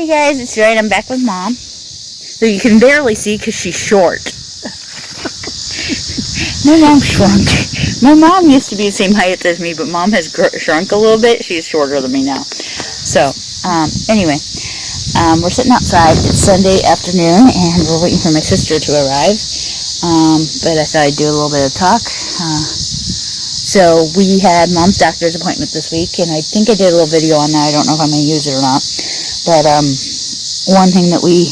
Hey guys, it's Joy and I'm back with Mom. So you can barely see because she's short. My mom shrunk. My mom used to be the same height as me, but Mom has shrunk a little bit. She's shorter than me now. So, anyway, we're sitting outside. It's Sunday afternoon and we're waiting for my sister to arrive. But I thought I'd do a little bit of talk. So we had Mom's doctor's appointment this week, and I think I did a little video on that. I don't know if I'm going to use it or not. But one thing that we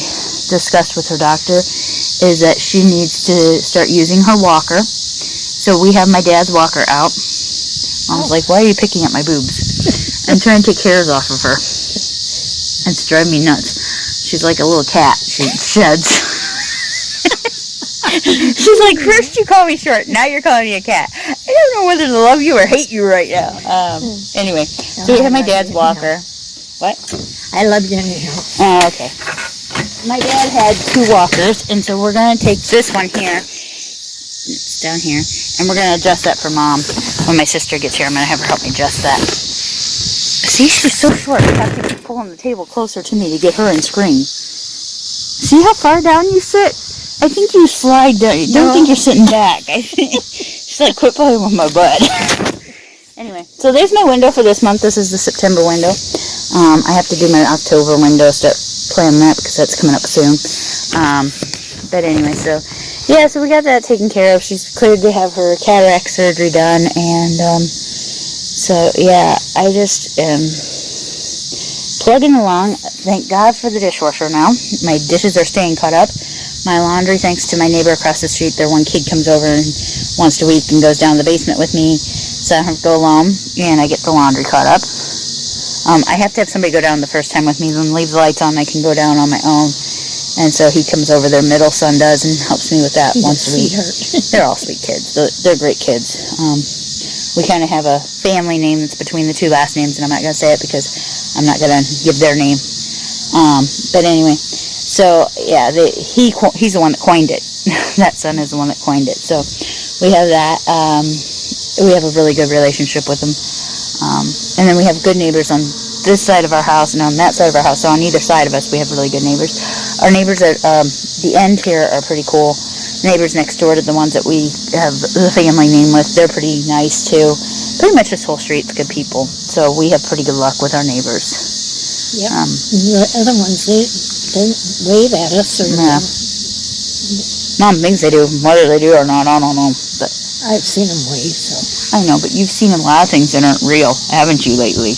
discussed with her doctor is that she needs to start using her walker. So we have my dad's walker out. Mom's like, why are you picking at my boobs? I'm trying to take hairs off of her. It's driving me nuts. She's like a little cat. She sheds. She's like, first you call me short, now you're calling me a cat. I don't know whether to love you or hate you right now. Anyway, so we have my dad's walker. What? I love you anyhow. Oh, okay. My dad had 2 walkers, and so we're going to take this one here. It's down here. And we're going to adjust that for Mom. When my sister gets here, I'm going to have her help me adjust that. See, she's so short. I have to keep pulling the table closer to me to get her in screen. See how far down you sit? I think you slide down. I don't think you're sitting back. I think she's like, quit playing with my butt. Anyway, so there's my window for this month. This is the September window. I have to do my October window, start planning that because that's coming up soon. But anyway, so yeah, so we got that taken care of. She's cleared to have her cataract surgery done, and so yeah, I just am plugging along. Thank God for the dishwasher now. My dishes are staying caught up. My laundry, thanks to my neighbor across the street, their one kid comes over and once a week and goes down to the basement with me, so I don't have to go alone, and I get the laundry caught up. I have to have somebody go down the first time with me, then leave the lights on. I can go down on my own, and so he comes over, their middle son does, and helps me with that once a week. They're all sweet kids. They're great kids. We kind of have a family name that's between the 2 last names, and I'm not going to say it because I'm not going to give their name. But anyway, so yeah, he's the one that coined it. That son is the one that coined it. So we have that. We have a really good relationship with them. And then we have good neighbors on this side of our house and on that side of our house. So on either side of us, we have really good neighbors. Our neighbors at the end here are pretty cool. Neighbors next door to the ones that we have the family name with, they're pretty nice too. Pretty much this whole street's good people. So we have pretty good luck with our neighbors. Yep. The other ones, they wave at us. Or yeah. Mom thinks they do. Whether they do or not, I don't know. But I've seen them wave, so. I know, but you've seen a lot of things that aren't real, haven't you, lately?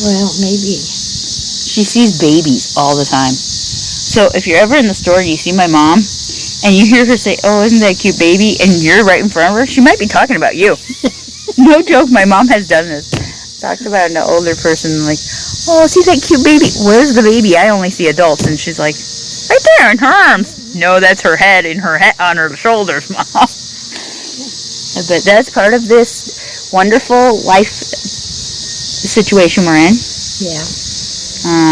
Well, maybe. She sees babies all the time. So if you're ever in the store and you see my mom, and you hear her say, oh, isn't that a cute baby, and you're right in front of her, she might be talking about you. No joke, my mom has done this. Talked about an older person, like, oh, see that cute baby? Where's the baby? I only see adults. And she's like, right there in her arms. No, that's her head on her shoulders, Mom. But that's part of this wonderful life situation we're in. Yeah.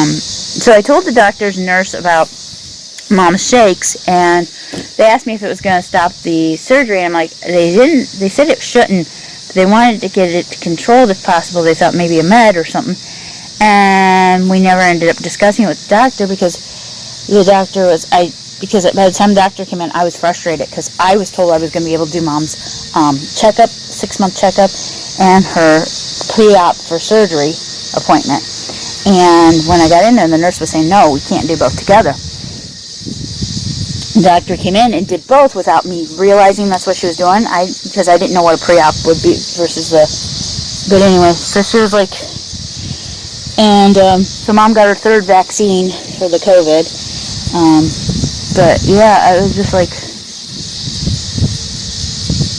So I told the doctor's nurse about Mom's shakes, and they asked me if it was going to stop the surgery. And I'm like, they didn't. They said it shouldn't. But they wanted to get it controlled if possible. They thought maybe a med or something. And we never ended up discussing it with the doctor because the doctor was, because by the time the doctor came in, I was frustrated because I was told I was going to be able to do Mom's checkup, 6-month checkup, and her pre-op for surgery appointment. And when I got in there, the nurse was saying, no, we can't do both together. The doctor came in and did both without me realizing that's what she was doing, because I didn't know what a pre-op would be versus the, but anyway, so she was like, and so Mom got her 3rd vaccine for the COVID, but yeah, I was just like,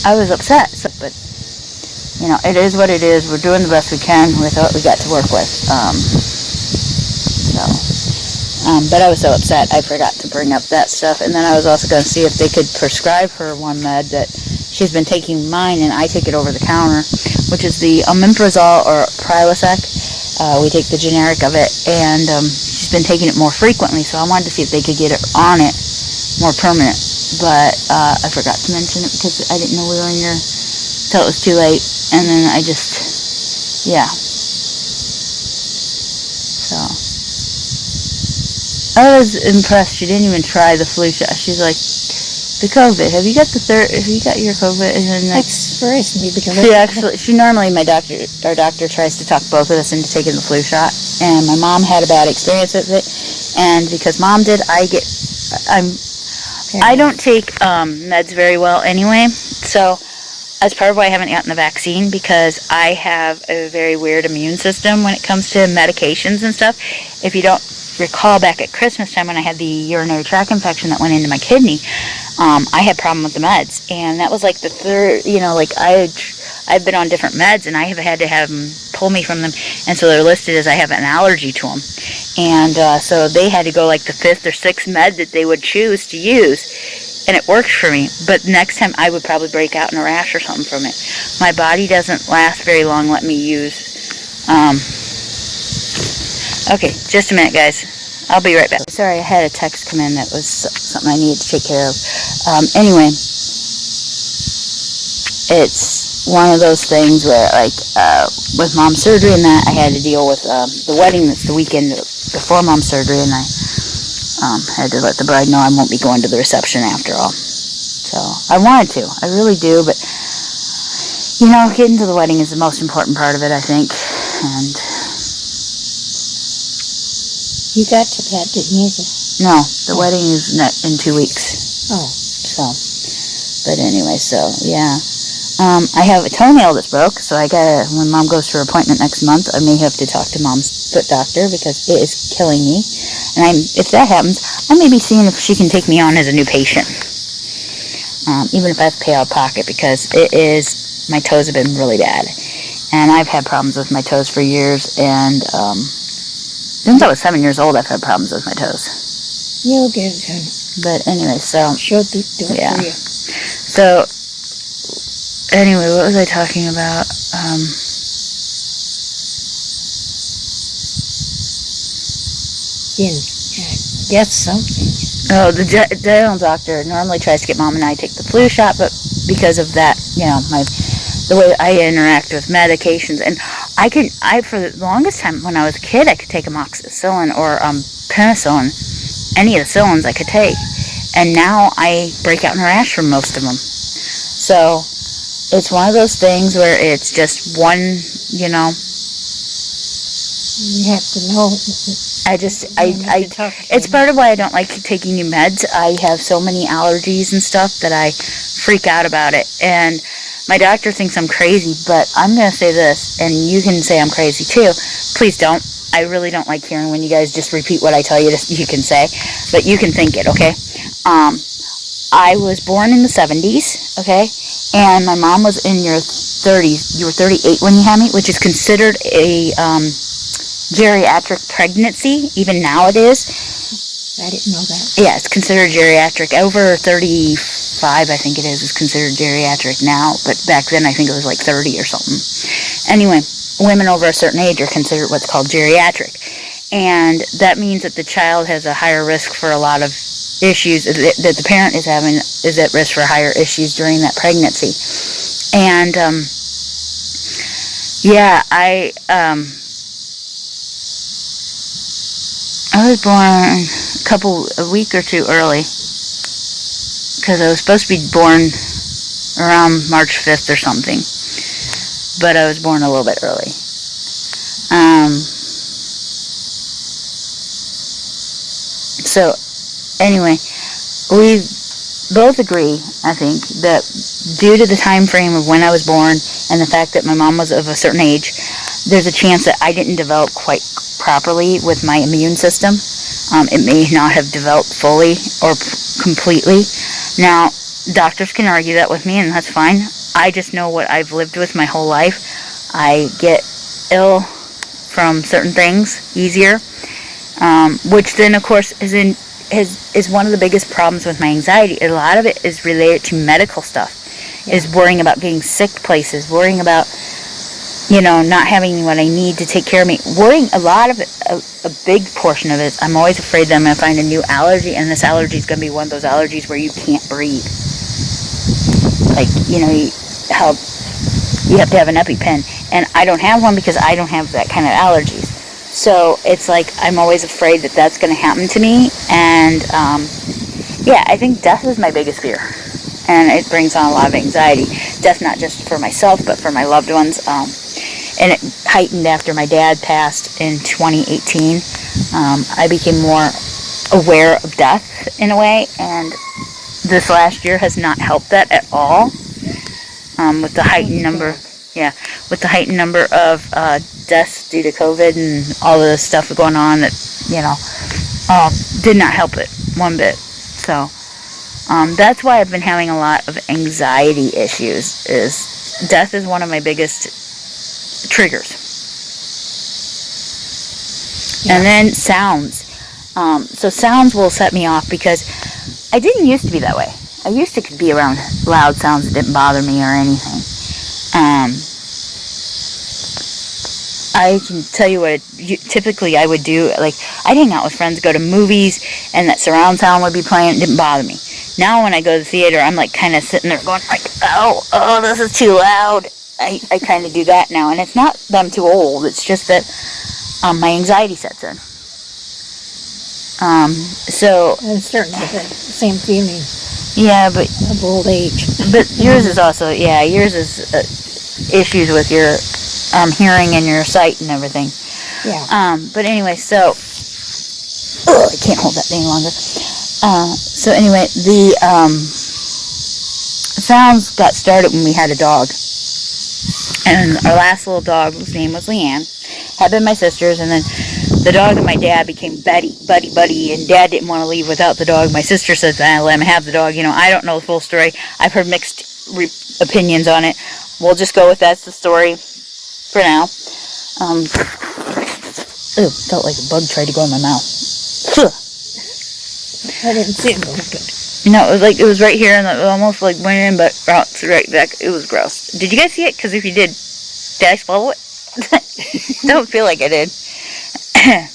I was upset, so, but you know, it is what it is. We're doing the best we can with what we got to work with. But I was so upset I forgot to bring up that stuff. And then I was also going to see if they could prescribe her one med that she's been taking mine, and I take it over the counter, which is the omeprazole or Prilosec. We take the generic of it, and she's been taking it more frequently. So I wanted to see if they could get it on it more permanent. But I forgot to mention it because I didn't know we were in here till it was too late. And then I just, yeah. So I was impressed. She didn't even try the flu shot. She's like, the COVID. Have you got your COVID? And then That scares me because she normally, our doctor tries to talk both of us into taking the flu shot. And my mom had a bad experience with it. And because mom did, I don't take meds very well anyway. So that's part of why I haven't gotten the vaccine, because I have a very weird immune system when it comes to medications and stuff. If you don't recall, back at Christmas time when I had the urinary tract infection that went into my kidney, I had a problem with the meds, and that was like the third, I've been on different meds, and I have had to have them pull me from them, and so they're listed as I have an allergy to them, and so they had to go like the 5th or 6th med that they would choose to use, and it worked for me. But next time I would probably break out in a rash or something from it. My body doesn't last very long. Let me use. Okay, just a minute, guys. I'll be right back. Sorry, I had a text come in that was something I needed to take care of. Anyway, it's one of those things where, like, with mom's surgery and that, I had to deal with the wedding that's the weekend before mom's surgery, and I had to let the bride know I won't be going to the reception after all. So I wanted to. I really do, but, getting to the wedding is the most important part of it, I think. And you got to that, didn't you? no, the wedding is in 2 weeks. Oh. So, but anyway, so, yeah. I have a toenail that's broke, so when mom goes to her appointment next month, I may have to talk to mom's foot doctor because it is killing me. And if that happens, I may be seeing if she can take me on as a new patient. Even if I have to pay out of pocket, because my toes have been really bad. And I've had problems with my toes for years, and since I was 7 years old, I've had problems with my toes. You'll get it done. But anyway, so... She'll do it yeah. for you. So, anyway, what was I talking about? Guess something. Oh, the dental doctor normally tries to get mom and I to take the flu shot, but because of that, the way I interact with medications, and I for the longest time when I was a kid, I could take amoxicillin or penicillin, any of the cillins I could take, and now I break out in a rash from most of them. So it's one of those things where it's just one, You have to know. It's part of why I don't like taking new meds. I have so many allergies and stuff that I freak out about it. And my doctor thinks I'm crazy, but I'm going to say this, and you can say I'm crazy too. Please don't. I really don't like hearing when you guys just repeat what I tell you you can say, but you can think it, okay? I was born in the 70s, okay? And my mom was in your 30s. You were 38 when you had me, which is considered a geriatric pregnancy. Even now it is. I didn't know that. Yeah, it's considered geriatric. Over 35, I think it is considered geriatric now. But back then, I think it was like 30 or something. Anyway, women over a certain age are considered what's called geriatric. And that means that the child has a higher risk for a lot of issues that the parent is at risk for higher issues during that pregnancy. And, I was born a week or two early, because I was supposed to be born around March 5th or something, but I was born a little bit early. So anyway, we both agree, I think, that due to the time frame of when I was born and the fact that my mom was of a certain age, there's a chance that I didn't develop quite properly with my immune system. It may not have developed fully or completely. Now, doctors can argue that with me, and that's fine. I just know what I've lived with my whole life. I get ill from certain things easier, which then, of course, is one of the biggest problems with my anxiety. A lot of it is related to medical stuff, is worrying about getting sick places, worrying about, not having what I need to take care of me. Worrying, a lot of it, a big portion of it is I'm always afraid that I'm going to find a new allergy, and this allergy is going to be one of those allergies where you can't breathe. Like, you have to have an EpiPen, and I don't have one because I don't have that kind of allergies. So it's like I'm always afraid that that's going to happen to me. And yeah, I think death is my biggest fear. And it brings on a lot of anxiety. Death not just for myself, but for my loved ones. And it heightened after my dad passed in 2018. I became more aware of death in a way, and this last year has not helped that at all. With the heightened number, with the heightened number of deaths due to COVID and all of the stuff going on, that did not help it one bit. So that's why I've been having a lot of anxiety issues. Is death is one of my biggest triggers. Yeah. And then sounds. So sounds will set me off because I didn't used to be that way. I used to be around loud sounds that didn't bother me or anything. I can tell you what typically I would do. Like, I'd hang out with friends, go to movies, and that surround sound would be playing. It didn't bother me. Now when I go to the theater, I'm like kind of sitting there going like, oh, this is too loud. I kind of do that now. And it's not that I'm too old. It's just that my anxiety sets in. So I'm starting to get the same feeling. Yeah, but of old age. But yours is also, yours is issues with your hearing and your sight and everything. Yeah. But anyway, so I can't hold that thing longer. So anyway, the sounds got started when we had a dog, and our last little dog, whose name was Leanne, had been my sister's, and then the dog and my dad became buddy, and Dad didn't want to leave without the dog. My sister said, let him have the dog. I don't know the full story. I've heard mixed opinions on it. We'll just go with that's the story for now. Felt like a bug tried to go in my mouth. I didn't see it, but... No, it was right here, and it almost like went in, but bounced right back. It was gross. Did you guys see it? Because if you did I swallow it? Don't feel like I did.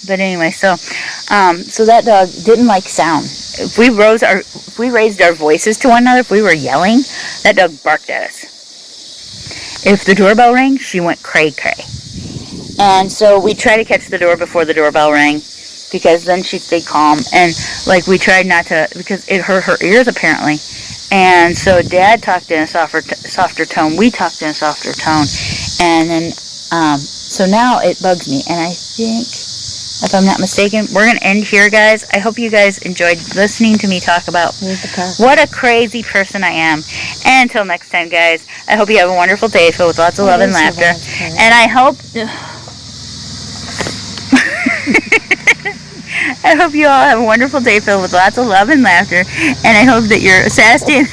But anyway, so that dog didn't like sound. If we raised our voices to one another, if we were yelling, that dog barked at us. If the doorbell rang, she went cray-cray. And so we tried to catch the door before the doorbell rang, because then she'd stay calm. And we tried not to, because it hurt her ears apparently. And so Dad talked in a softer tone. We talked in a softer tone. And then, so now it bugs me. And I think, if I'm not mistaken, we're going to end here, guys. I hope you guys enjoyed listening to me talk about what a crazy person I am. And until next time, guys, I hope you have a wonderful day filled with lots of love and laughter. And I hope... I hope you all have a wonderful day filled with lots of love and laughter. And I hope that you're sassy.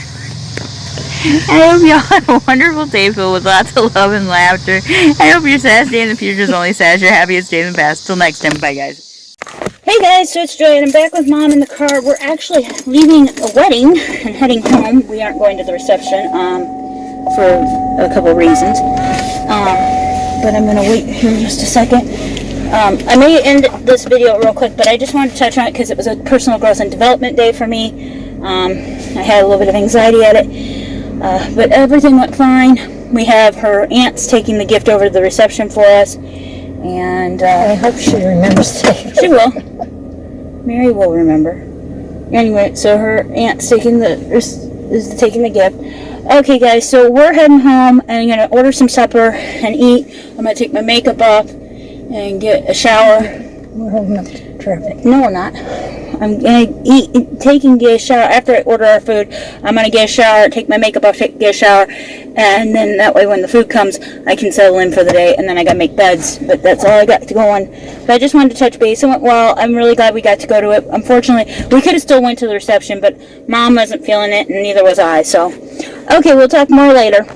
I hope you all have a wonderful day filled with lots of love and laughter. I hope your sass day in the future is only sass your happiest day in the past. Till next time, bye guys. Hey guys, so it's Joy and I'm back with Mom in the car. We're actually leaving a wedding and heading home. We aren't going to the reception for a couple of reasons. But I'm going to wait here just a second. I may end this video real quick, but I just wanted to touch on it because it was a personal growth and development day for me. I had a little bit of anxiety at it. But everything went fine. We have her aunts taking the gift over to the reception for us, and I hope she remembers that. She will. Mary will remember. Anyway, so her aunt's taking the gift. Okay, guys, so we're heading home, and I'm gonna order some supper and eat. I'm gonna take my makeup off and get a shower. We're holding up to traffic. No, we're not. I'm going to get a shower. After I order our food, I'm going to get a shower, take my makeup off, get a shower, and then that way when the food comes, I can settle in for the day, and then I got to make beds. But that's all I got to go on. But I just wanted to touch base. It went well. I'm really glad we got to go to it. Unfortunately, we could have still went to the reception, but Mom wasn't feeling it, and neither was I. So, okay, we'll talk more later.